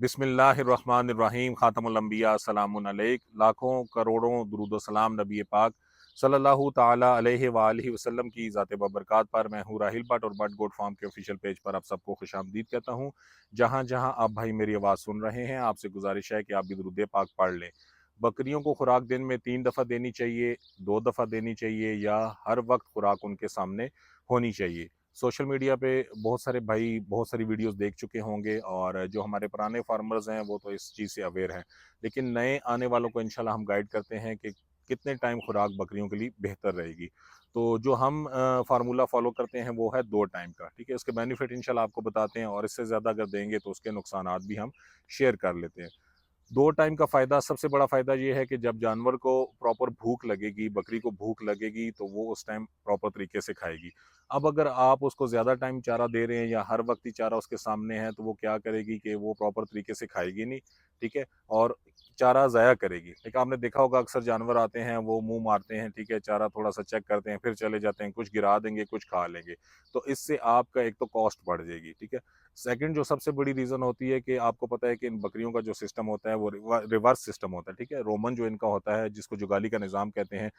बिस्मिल्लाहिर्रहमानिर्रहीम ख़ातमुल अंबिया सलामुन अलैक। लाखों करोड़ों दुरूद व सलाम नबी पाक सल्लल्लाहु ताला अलैहि व आलिहि वसल्लम की ज़ात बबरकात पर। मैं हूँ राहिल भट्ट और बट गोड फार्म के ऑफिशियल पेज पर आप सबको खुशामदीद कहता हूँ। जहाँ जहाँ आप भाई मेरी आवाज़ सुन रहे हैं, आपसे गुजारिश है कि आप भी दुरूद पाक पढ़ लें। बकरियों को खुराक दिन में 3 दफ़ा देनी चाहिए, 2 दफ़ा देनी चाहिए, या हर वक्त खुराक उनके सामने होनी चाहिए। सोशल मीडिया पे बहुत सारे भाई बहुत सारी वीडियोस देख चुके होंगे, और जो हमारे पुराने फार्मर्स हैं वो तो इस चीज़ से अवेयर हैं, लेकिन नए आने वालों को इंशाल्लाह हम गाइड करते हैं कि कितने टाइम खुराक बकरियों के लिए बेहतर रहेगी। तो जो हम फार्मूला फॉलो करते हैं वो है 2 टाइम का। ठीक है, उसके बेनिफिट इंशाल्लाह आपको बताते हैं, और इससे ज़्यादा अगर देंगे तो उसके नुकसानात भी हम शेयर कर लेते हैं। 2 टाइम का फ़ायदा, सबसे बड़ा फ़ायदा ये है कि जब जानवर को प्रॉपर भूख लगेगी, बकरी को भूख लगेगी, तो वो उस टाइम प्रॉपर तरीके से खाएगी। अब अगर आप उसको ज़्यादा टाइम चारा दे रहे हैं या हर वक्त ही चारा उसके सामने है, तो वो क्या करेगी कि वो प्रॉपर तरीके से खाएगी नहीं, ठीक है? और चारा ज़ाया करेगी। एक आपने देखा होगा, अक्सर जानवर आते हैं, वो मुँह मारते हैं, ठीक है? चारा थोड़ा-सा चेक करते हैं, फिर चले जाते हैं, कुछ गिरा देंगे, कुछ खा लेंगे। तो इससे आपका एक तो कॉस्ट बढ़ जाएगी, ठीक है? सेकंड जो सबसे बड़ी रीज़न होती है कि आपको पता है कि इन बकरियों का जो सिस्टम होता है वो रिवर्स सिस्टम होता है, ठीक है? रोमन जो इनका होता है, जिसको जुगाली का निज़ाम कहते हैं,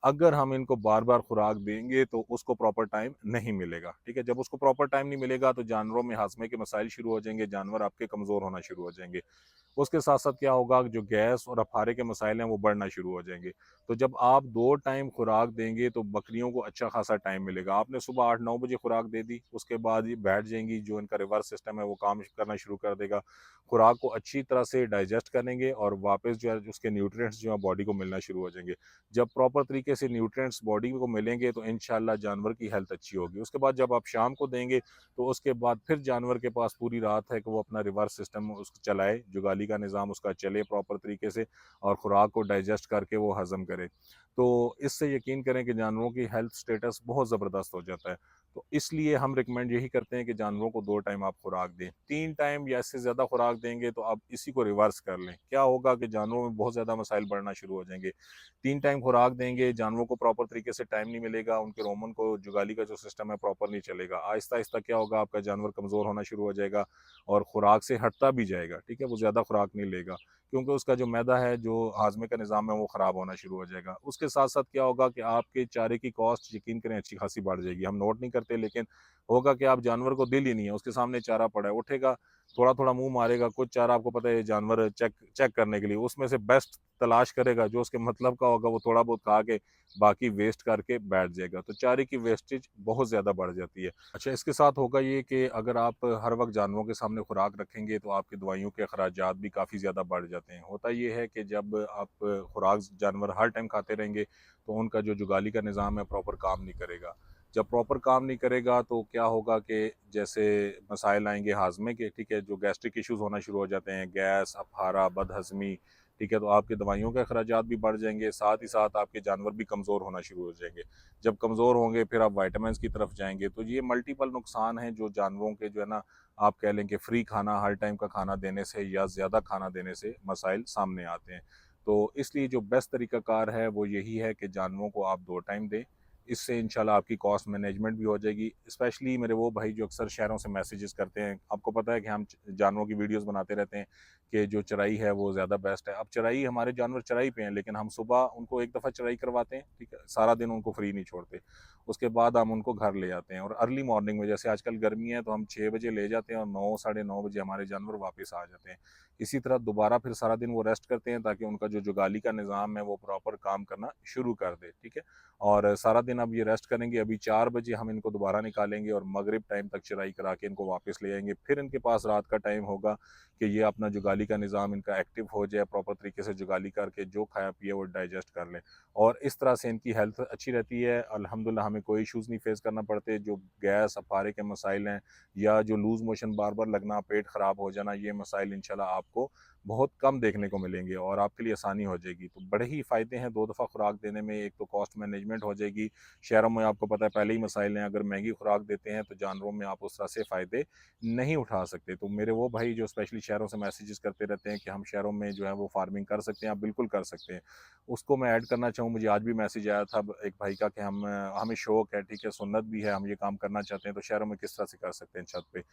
अगर हम इनको बार-बार खुराक देंगे तो उसको प्रॉपर टाइम नहीं मिलेगा, ठीक है? जब उसको प्रॉपर टाइम नहीं मिलेगा तो जानवरों में हाज़मे के मसाइल शुरू हो जाएँगे, जानवर आपके कमज़ोर होना शुरू हो जाएँगे। उसके साथ-साथ क्या होगा, जो गैस और अफारे के मसाइल हैं वो बढ़ना शुरू हो जाएँगे। तो जब आप 2 टाइम खुराक देंगे तो बकरियों को अच्छा खासा टाइम मिलेगा। आपने सुबह 8-9 बजे खुराक दे दी, उसके बाद ये बैठ जाएँगी, जो इनका रिवर्स सिस्टम है वो काम करना शुरू कर देगा। खुराक को अच्छी तरह से डाइजेस्ट करेंगे और वापस जो है उसके न्यूट्रिएंट्स जो है बॉडी को मिलना शुरू हो जाएँगे। जब प्रॉपर तरीके से न्यूट्रिएंट्स बॉडी को मिलेंगे तो इंशाल्लाह जानवर की हेल्थ अच्छी होगी। उसके बाद जब आप शाम को देंगे तो उसके बाद फिर जानवर के पास पूरी रात है कि वो अपना रिवर्स सिस्टम उसको चलाए, जुगाली का निज़ाम उसका चले प्रॉपर तरीके से, और खुराक को डाइजेस्ट करके वो हज़म करे। तो इससे यकीन करें कि जानवरों की हेल्थ स्टेटस बहुत ज़बरदस्त हो जाता है। तो इसलिए हम रिकमेंड यही करते हैं कि जानवरों को 2 टाइम आप खुराक दें। 3 टाइम या इससे ज़्यादा खुराक देंगे तो आप इसी को रिवर्स कर लें। क्या होगा कि जानवरों में बहुत ज़्यादा मसाइल बढ़ना शुरू हो जाएँगे। 3 टाइम खुराक देंगे, जानवरों को प्रॉपर तरीके से टाइम नहीं मिलेगा, उनके रोमन को जुगाली का जो सिस्टम है प्रॉपर नहीं चलेगा। आहिस्ता-आहिस्ता क्या होगा, आपका जानवर कमज़ोर होना शुरू हो जाएगा और खुराक से हटता भी जाएगा, ठीक है? वो ज़्यादा खुराक नहीं लेगा, क्योंकि उसका जो मैदा है, जो हाज़मे का निज़ाम है, वो ख़राब होना शुरू हो जाएगा। उसके साथ-साथ क्या होगा कि आपके चारे की कॉस्ट यकीन करें अच्छी खासी बढ़ जाएगी। हम नोट नहीं करते, लेकिन होगा कि आप जानवर को दिल ही नहीं है, उसके सामने चारा पड़ा है, उठेगा, थोड़ा-थोड़ा मुँह मारेगा, कुछ चारा आपको पता है ये जानवर चेक चेक करने के लिए, उसमें से बेस्ट तलाश करेगा, जो उसके मतलब का होगा, वो थोड़ा बहुत खा के बाकी वेस्ट करके बैठ जाएगा। तो चारे की वेस्टेज बहुत ज़्यादा बढ़ जाती है। अच्छा, इसके साथ होगा ये कि अगर आप हर वक़्त जानवरों के सामने खुराक रखेंगे तो आपकी दवाइयों के अखराजात भी काफ़ी ज़्यादा बढ़ जाते हैं। होता ये है कि जब आप खुराक जानवर हर टाइम खाते रहेंगे तो उनका जो जुगाली का निज़ाम है प्रॉपर काम नहीं करेगा। जब प्रॉपर काम नहीं करेगा तो क्या होगा कि जैसे मसाइल आएँगे हाज़मे के, ठीक है? जो गैस्ट्रिक इश्यूज़ होना शुरू हो जाते हैं, गैस, अफारा, बदहज़मी, ठीक है? तो आपकी दवाइयों के अखराजात भी बढ़ जाएँगे, साथ ही साथ आपके जानवर भी कमज़ोर होना शुरू हो जाएँगे। जब कमज़ोर होंगे फिर आप विटामिन्स की तरफ जाएँगे, तो ये मल्टीपल नुकसान हैं जो जानवरों के जो है ना, आप कह लें कि फ्री खाना, हर टाइम का खाना देने से या ज़्यादा खाना देने से मसाइल सामने आते हैं। तो इसलिए जो बेस्ट तरीक़ाकार है वो यही है कि जानवरों को आप 2 टाइम दें। इससे इंशाल्लाह आपकी कॉस्ट मैनेजमेंट भी हो जाएगी। स्पेशली मेरे वो भाई जो अक्सर शहरों से मैसेजेस करते हैं, आपको पता है कि हम जानवरों की वीडियोज़ बनाते रहते हैं कि जो चराई है वो ज़्यादा बेस्ट है। अब चराई, हमारे जानवर चराई पे हैं, लेकिन हम सुबह उनको एक दफ़ा चराई करवाते हैं, ठीक है? सारा दिन उनको फ्री नहीं छोड़ते। उसके बाद हम उनको घर ले आते हैं, और अर्ली मॉर्निंग में, जैसे आजकल गर्मी है, तो हम 6 बजे ले जाते हैं और 9 साढ़े 9 बजे हमारे जानवर वापस आ जाते हैं। इसी तरह दोबारा फिर सारा दिन वो रेस्ट करते हैं ताकि उनका जो जुगाली का निज़ाम है वो प्रॉपर काम करना शुरू कर दे, ठीक है? और सारा दिन अब ये रेस्ट करेंगे। अभी 4 बजे हम इनको दोबारा निकालेंगे और मगरिब टाइम तक चराई करा के इनको वापस ले आएँगे। फिर इनके पास रात का टाइम होगा कि ये अपना जुगाली का निज़ाम इनका एक्टिव हो जाए, प्रॉपर तरीके से जुगाली करके जो खाया पिया वो डाइजेस्ट कर लें, और इस तरह से इनकी हेल्थ अच्छी रहती है। अल्हम्दुलिल्लाह हमें कोई इश्यूज़ नहीं फेस करना पड़ते। जो गैस, अफारे के मसाइल हैं, या जो लूज़ मोशन बार-बार लगना, पेट ख़राब हो जाना, ये मसाइल इंशाल्लाह आपको बहुत कम देखने को मिलेंगे और आपके लिए आसानी हो जाएगी। तो बड़े ही फ़ायदे हैं 2 दफ़ा खुराक देने में। एक तो कॉस्ट मैनेजमेंट हो जाएगी, शहरों में आपको पता है पहले ही मसाइल हैं, अगर महंगी खुराक देते हैं तो जानवरों में आप उस तरह से फ़ायदे नहीं उठा सकते। तो मेरे वो भाई जो स्पेशली शहरों से मैसेजेस करते रहते हैं कि हम शहरों में जो है वो फार्मिंग कर सकते हैं, आप बिल्कुल कर सकते हैं। उसको मैं ऐड करना चाहूँ, मुझे आज भी मैसेज आया था एक भाई का कि हमें शौक है, ठीक है, सुन्नत भी है, हम ये काम करना चाहते हैं, तो शहरों में किस तरह से कर सकते हैं छत पे।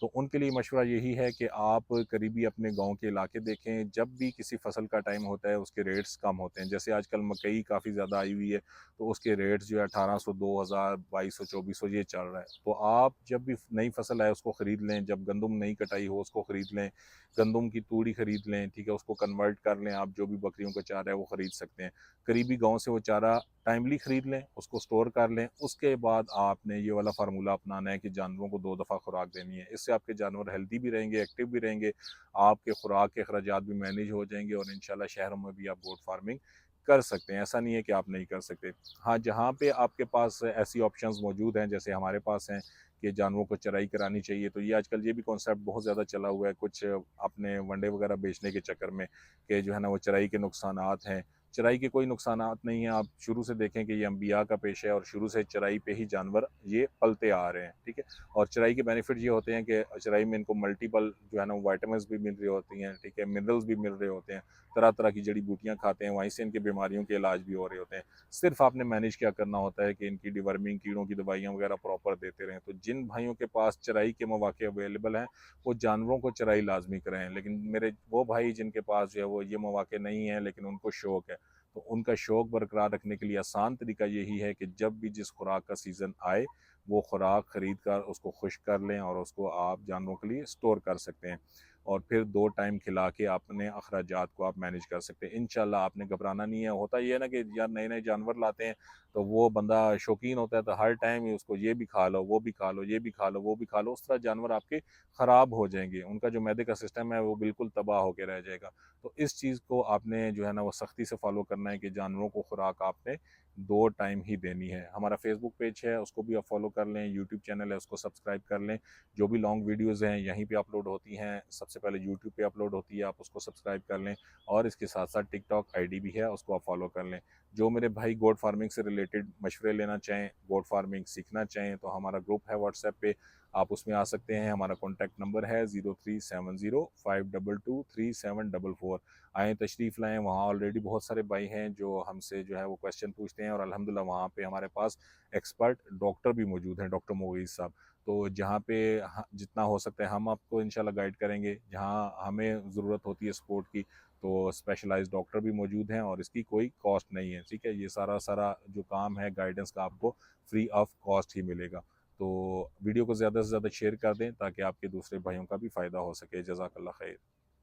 तो उनके लिए मशवरा यही है कि आप करीबी अपने गाँव के इलाके देखें, जब भी किसी फसल का टाइम होता है उसके रेट्स कम होते हैं। जैसे आजकल मकई काफ़ी ज़्यादा आई हुई है, तो उसके रेट्स जो है 1800, 2000, 2200, 2400 ये चल रहा है। तो आप जब भी नई फसल आए उसको ख़रीद लें, जब गंदम नहीं कटाई हो उसको ख़रीद लें, गंदम की तूड़ी ख़रीद लें, ठीक है, उसको कन्वर्ट कर लें, आप जो भी बकरियों का चारा है वो ख़रीद सकते हैं। करीबी गाँव से वो चारा टाइमली ख़रीद लें, उसको स्टोर कर लें, उसके बाद आपने ये वाला फार्मूला अपनाना है कि जानवरों को 2 दफ़ा खुराक देनी है। इससे आपके जानवर हेल्दी भी रहेंगे, एक्टिव भी रहेंगे, आपके खुराक के अखराजात भी मैनेज हो जाएँगे और इंशाल्लाह शहरों में भी आप गोट फार्मिंग कर सकते हैं। ऐसा नहीं है कि आप नहीं कर सकते। हाँ, जहाँ पे आपके पास ऐसी ऑप्शंस मौजूद हैं, जैसे हमारे पास हैं कि जानवरों को चराई करानी चाहिए, तो ये आजकल ये भी कॉन्सेप्ट बहुत ज़्यादा चला हुआ है, कुछ अपने वनडे वगैरह बेचने के चक्कर में कि जो है ना वो चराई के नुकसानात हैं। चराई के कोई नुकसानात नहीं है, आप शुरू से देखें कि ये अंबिया का पेशा है और शुरू से चराई पे ही जानवर ये पलते आ रहे हैं, ठीक है? और चराई के बेनिफिट ये होते हैं कि चराई में इनको मल्टीपल जो है ना विटामिन्स भी मिल रही होती हैं, ठीक है? मिनरल्स भी मिल रहे होते हैं, तरह-तरह की जड़ी-बूटियाँ खाते हैं, वहीं से इनकी बीमारियों के इलाज भी हो रहे होते हैं। सिर्फ़ आपने मैनेज क्या करना होता है कि इनकी डिवर्मिंग, कीड़ों की दवाइयाँ वगैरह प्रॉपर देते रहें। तो जिन भाइयों के पास चराई के मौके अवेलेबल हैं, वो जानवरों को चराई लाज़मी कराएँ। लेकिन मेरे वो भाई जिनके पास जो है वो ये मौके नहीं हैं लेकिन उनको शौक है, तो उनका शौक बरकरार रखने के लिए आसान तरीका यही है कि जब भी जिस खुराक का सीज़न आए, वो खुराक खरीद कर उसको खुश्क कर लें और उसको आप जानवरों के लिए स्टोर कर सकते हैं और फिर 2 टाइम खिला के अपने अखराजात को आप मैनेज कर सकते हैं। इंशाल्लाह आपने घबराना नहीं है। होता ये है ना कि यार नए-नए जानवर लाते हैं, तो वो बंदा शौकीन होता है, तो हर टाइम ही उसको ये भी खा लो, वो भी खा लो, ये भी खा लो, वो भी खा लो, उस तरह जानवर आपके ख़राब हो जाएँगे। उनका जो मैदे का सिस्टम है वो बिल्कुल तबाह होके रह जाएगा। तो इस चीज़ को आपने जो है ना वो सख्ती से फॉलो करना है कि जानवरों को खुराक आपने 2 टाइम ही देनी है। हमारा फेसबुक पेज है उसको भी आप फॉलो कर लें, यूट्यूब चैनल है उसको सब्सक्राइब कर लें। जो भी लॉन्ग वीडियोज़ हैं यहीं पे अपलोड होती हैं, सबसे पहले यूट्यूब पे अपलोड होती है, आप उसको सब्सक्राइब कर लें और इसके साथ-साथ टिकटॉक आईडी भी है उसको आप फॉलो कर लें। जो मेरे भाई गोट फार्मिंग से रिलेटेड मशवरे लेना चाहें, गोट फार्मिंग सीखना चाहें तो हमारा ग्रुप है व्हाट्सएप पे, आप उसमें आ सकते हैं। हमारा कॉन्टैक्ट नंबर है 0370523744। आएँ तशरीफ़ लाएँ, वहाँ ऑलरेडी बहुत सारे भाई हैं जो हमसे जो है वो क्वेश्चन पूछते हैं और अल्हम्दुलिल्लाह वहाँ पे हमारे पास एक्सपर्ट डॉक्टर भी मौजूद हैं, डॉक्टर मोईज़ साहब। तो जहाँ पे जितना हो सकता है हम आपको इंशाल्लाह गाइड करेंगे, जहाँ हमें ज़रूरत होती है सपोर्ट की, तो स्पेशलाइज़्ड डॉक्टर भी मौजूद हैं और इसकी कोई कॉस्ट नहीं है, ठीक है? ये सारा जो काम है गाइडेंस का आपको फ्री ऑफ कॉस्ट ही मिलेगा। तो वीडियो को ज़्यादा से ज़्यादा शेयर कर दें ताकि आपके दूसरे भाइयों का भी फ़ायदा हो सके। जज़ाकल्लाह खैर।